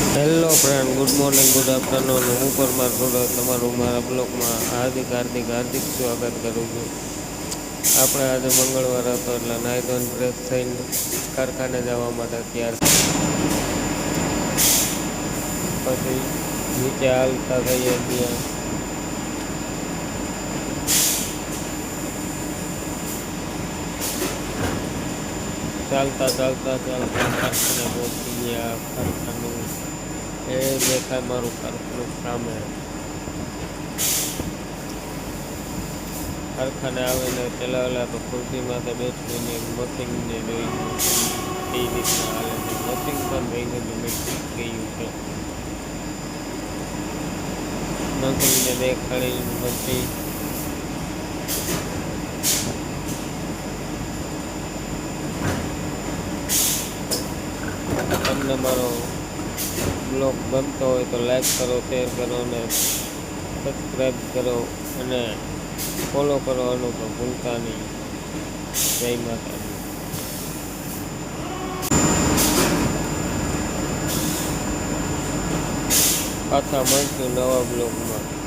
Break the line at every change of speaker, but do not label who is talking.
Hello friend, good morning, good afternoon. હું પરમાર થોડો તમારું મારા બ્લોગમાં હાર્દિક હાર્દિક હાર્દિક સ્વાગત કરું છું. આપણે આજે મંગળવાર હતો એટલે નાહી ધોઈને ફ્રેશ થઈને કારખાને જવા માટે તૈયાર. પછી નીચે હાલતા થઈએ ત્યાં ચાલતા ચાલતા ચાલતા કારખાને પહોંચી ગયા. કારખાનું એ દેખાય મારું કારખાનું સામે. કારખાને આવીને પેલા તો ખુરશીમાં તો બેસીને મશીનને જોયું એ રીતના હાલે છે. મશીન પણ જોઈને મેં શીખી ગયું છે. મશીનને દેખાડી પછી તમને મારો બ્લોગ ગમતો હોય તો લાઈક કરો, શેર કરો અને સબસ્ક્રાઈબ કરો અને ફોલો કરવાનું તો ભૂલતા નહીં. જય માતાજી. પાછા મળશું નવા બ્લોગમાં.